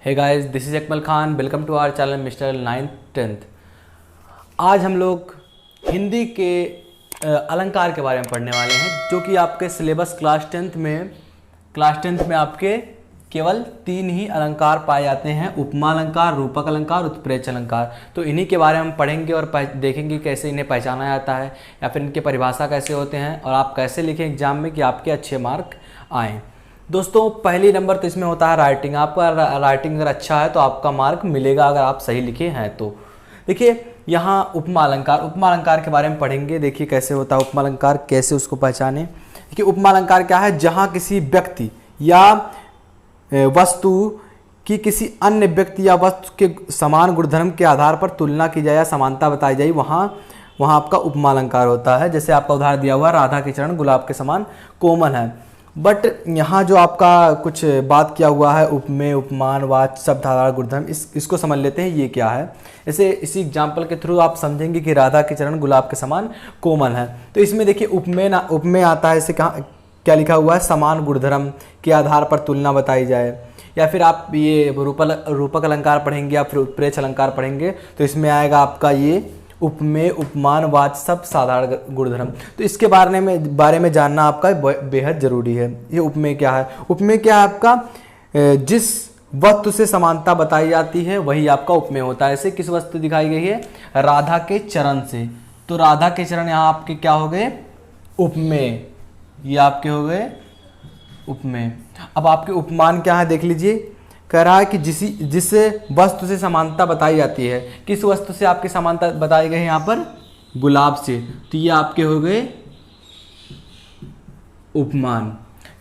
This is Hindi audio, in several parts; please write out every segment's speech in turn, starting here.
Hey guys, this is Akmal Khan. Welcome to our channel mister 9th-10th। आज हम लोग हिंदी के अलंकार के बारे में पढ़ने वाले हैं, जो कि आपके सिलेबस क्लास टेंथ में आपके केवल 3 ही अलंकार पाए जाते हैं: उपमा अलंकार, रूपक अलंकार, उत्प्रेक्ष अलंकार। तो इन्हीं के बारे में हम पढ़ेंगे और देखेंगे कैसे इन्हें पहचाना जाता है या फिर इनके परिभाषा कैसे होते हैं और आप कैसे लिखें एग्जाम में कि आपके अच्छे मार्क आएँ। दोस्तों, पहली नंबर तो इसमें होता है राइटिंग। आपका राइटिंग अगर अच्छा है तो आपका मार्क मिलेगा अगर आप सही लिखे हैं तो। देखिए यहाँ उपमा अलंकार के बारे में पढ़ेंगे। देखिए कैसे होता है उपमा अलंकार, कैसे उसको पहचाने। देखिए उपमा अलंकार क्या है? जहाँ किसी व्यक्ति या वस्तु की किसी अन्य व्यक्ति या वस्तु के समान गुणधर्म के आधार पर तुलना की जाए या समानता बताई जाए, वहाँ आपका उपमा अलंकार होता है। जैसे आपका उदाहरण दिया हुआ, राधा के चरण गुलाब के समान कोमल है। बट यहाँ जो आपका कुछ बात किया हुआ है, उपमेय, उपमान, वाच्य, शब्द, आधार, गुणधर्म, इसको समझ लेते हैं ये क्या है। जैसे इसी एग्जाम्पल के थ्रू आप समझेंगे कि राधा के चरण गुलाब के समान कोमल है। तो इसमें देखिए उपमेय आता है। इसे कहाँ क्या लिखा हुआ है? समान गुणधर्म के आधार पर तुलना बताई जाए। या फिर आप ये रूपक अलंकार पढ़ेंगे या फिर उत्प्रेक्ष अलंकार पढ़ेंगे तो इसमें आएगा आपका ये उपमेय, उपमान, वाच्य, शब्द, साधारण, गुणधर्म। तो इसके बारे में जानना आपका बेहद जरूरी है। ये उपमेय क्या है? उपमेय क्या है आपका? जिस वस्तु से समानता बताई जाती है वही आपका उपमेय होता है। ऐसे किस वस्तु दिखाई गई है? राधा के चरण से। तो राधा के चरण यहाँ आपके क्या हो गए? उपमेय। ये आपके हो गए उपमेय। अब आपके उपमान क्या है देख लीजिए। कह रहा है कि जिस वस्तु से समानता बताई जाती है। किस वस्तु से आपकी समानता बताई गई है? यहाँ पर गुलाब से। तो ये आपके हो गए उपमान।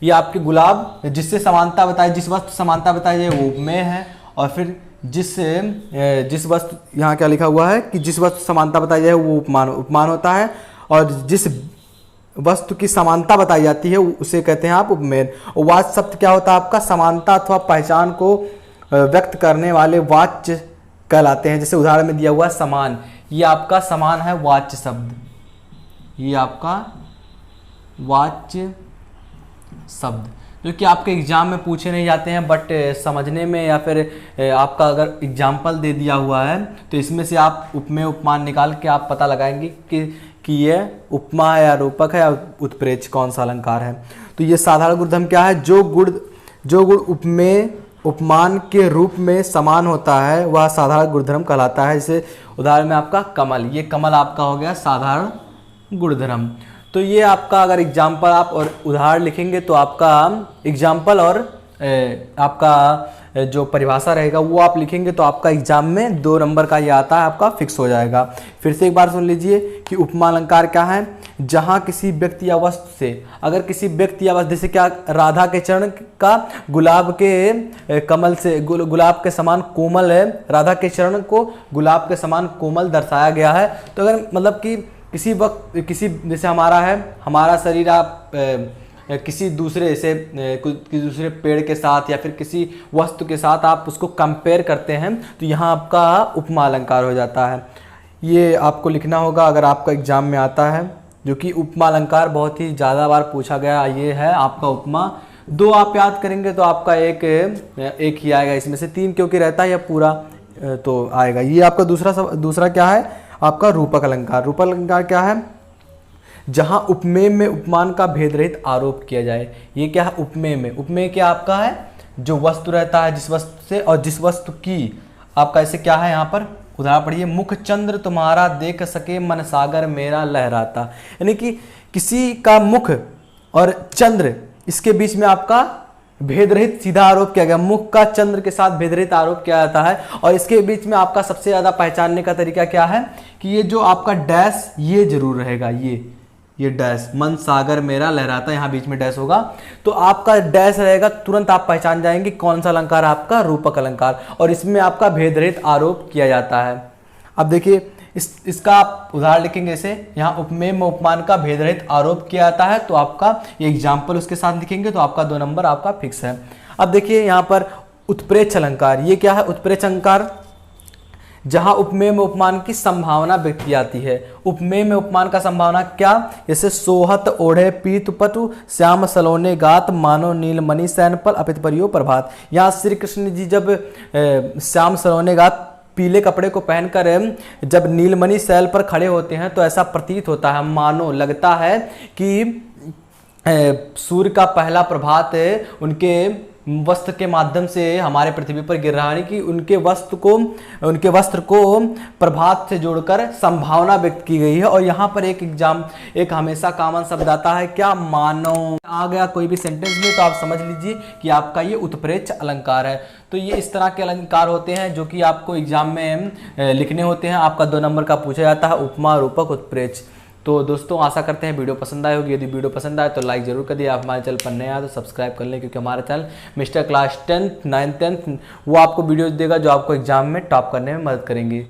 ये आपके गुलाब जिससे समानता बताई, जिस वस्तु समानता बताई जाए वो उपमेय है। और फिर जिस वस्तु, यहाँ क्या लिखा हुआ है कि जिस वस्तु समानता बताई जाए वो उपमान होता है। और जिस वस्तु की समानता बताई जाती है उसे कहते हैं आप उपमेय। और वाच्य शब्द क्या होता है आपका? समानता अथवा पहचान को व्यक्त करने वाले वाच्य कहलाते हैं। जैसे उदाहरण में दिया हुआ है समान। ये आपका समान है वाच्य शब्द। ये आपका वाच्य शब्द, जो कि आपके एग्जाम में पूछे नहीं जाते हैं, बट समझने में या फिर आपका अगर एग्जाम्पल दे दिया हुआ है तो इसमें से आप उपमेय उपमान निकाल के आप पता लगाएंगे कि ये उपमा है या रूपक है या उत्प्रेक्ष कौन सा अलंकार है। तो ये साधारण गुणधर्म क्या है? जो गुण उपमेय उपमान के रूप में समान होता है वह साधारण गुणधर्म कहलाता है। जैसे उदाहरण में आपका कमल। ये कमल आपका हो गया साधारण गुणधर्म। तो ये आपका अगर एग्जाम्पल आप और उदाहरण लिखेंगे तो आपका एग्जाम्पल और आपका जो परिभाषा रहेगा वो आप लिखेंगे तो आपका एग्जाम में 2 नंबर का ये आता है, आपका फिक्स हो जाएगा। फिर से एक बार सुन लीजिए कि उपमा अलंकार क्या है? जहाँ किसी व्यक्ति या वस्तु से, अगर किसी व्यक्ति या वस्तु, जैसे क्या राधा के चरण का गुलाब के कमल से, गुलाब के समान कोमल है, राधा के चरण को गुलाब के समान कोमल दर्शाया गया है। तो अगर मतलब कि किसी वक्त जैसे हमारा शरीर आप किसी दूसरे पेड़ के साथ या फिर किसी वस्तु के साथ आप उसको कंपेयर करते हैं तो यहाँ आपका उपमा अलंकार हो जाता है। ये आपको लिखना होगा अगर आपका एग्जाम में आता है, जो कि उपमा अलंकार बहुत ही ज़्यादा बार पूछा गया। ये है आपका उपमा। 2 आप याद करेंगे तो आपका एक ही आएगा। इसमें से 3 क्योंकि रहता है या पूरा तो आएगा। ये आपका दूसरा क्या है? आपका रूपक अलंकार। रूपक अलंकार क्या है? जहां उपमेय में उपमान का भेद रहित आरोप किया जाए। ये क्या है? उपमेय में। उपमेय क्या आपका है? जो वस्तु रहता है जिस वस्तु से, और जिस वस्तु की आपका ऐसे क्या है यहाँ पर उदाहरण पढ़िए। मुख चंद्र तुम्हारा देख सके, मन सागर मेरा लहराता। यानी कि किसी का मुख और चंद्र, इसके बीच में आपका भेद रहित सीधा आरोप किया गया। मुख का चंद्र के साथ भेद रहित आरोप किया जाता है। और इसके बीच में आपका सबसे ज्यादा पहचानने का तरीका क्या है कि ये जो आपका डैश ये जरूर रहेगा। ये डैश, मन सागर मेरा लहराता, यहाँ बीच में डैश होगा। तो आपका डैश रहेगा, तुरंत आप पहचान जाएंगे कौन सा अलंकार है आपका रूपक अलंकार। और इसमें आपका भेद रहित आरोप किया जाता है। अब देखिए इसका आप उदाहरण लिखेंगे। जैसे यहाँ उपमेय में उपमान का भेद रहित आरोप किया जाता है तो आपका ये एग्जाम्पल उसके साथ लिखेंगे तो आपका 2 नंबर आपका फिक्स है। अब देखिए यहाँ पर उत्प्रेक्ष अलंकार। ये क्या है? उत्प्रेक्ष अलंकार जहाँ उपमेय में उपमान की संभावना व्यक्त की जाती है। उपमेय में उपमान का संभावना क्या, जैसे सोहत ओढ़े पीत पटु श्याम सलोने गात मानो नीलमणि सैन पर अपित परियो प्रभात। यहाँ श्री कृष्ण जी जब श्याम सलोने गात पीले कपड़े को पहनकर जब नीलमणि सैल पर खड़े होते हैं तो ऐसा प्रतीत होता है, मानो लगता है कि सूर्य का पहला प्रभात उनके वस्त्र के माध्यम से हमारे पृथ्वी पर गिर रहा है, कि उनके वस्त्र को प्रभात से जोड़कर संभावना व्यक्त की गई है। और यहाँ पर एक हमेशा कॉमन शब्द आता है, क्या, मानो। आ गया कोई भी सेंटेंस में तो आप समझ लीजिए कि आपका ये उत्प्रेक्ष अलंकार है। तो ये इस तरह के अलंकार होते हैं जो कि आपको एग्जाम में लिखने होते हैं। आपका 2 नंबर का पूछा जाता है, उपमा, रूपक, उत्प्रेक्ष। तो दोस्तों आशा करते हैं वीडियो पसंद आए होगी। यदि वीडियो पसंद आए तो लाइक जरूर कर दिए। आप हमारे चैनल पर नए आए तो सब्सक्राइब कर लें, क्योंकि हमारा channel mister class 10th 9th 10th वो आपको वीडियोस देगा जो आपको एग्जाम में टॉप करने में मदद करेंगी।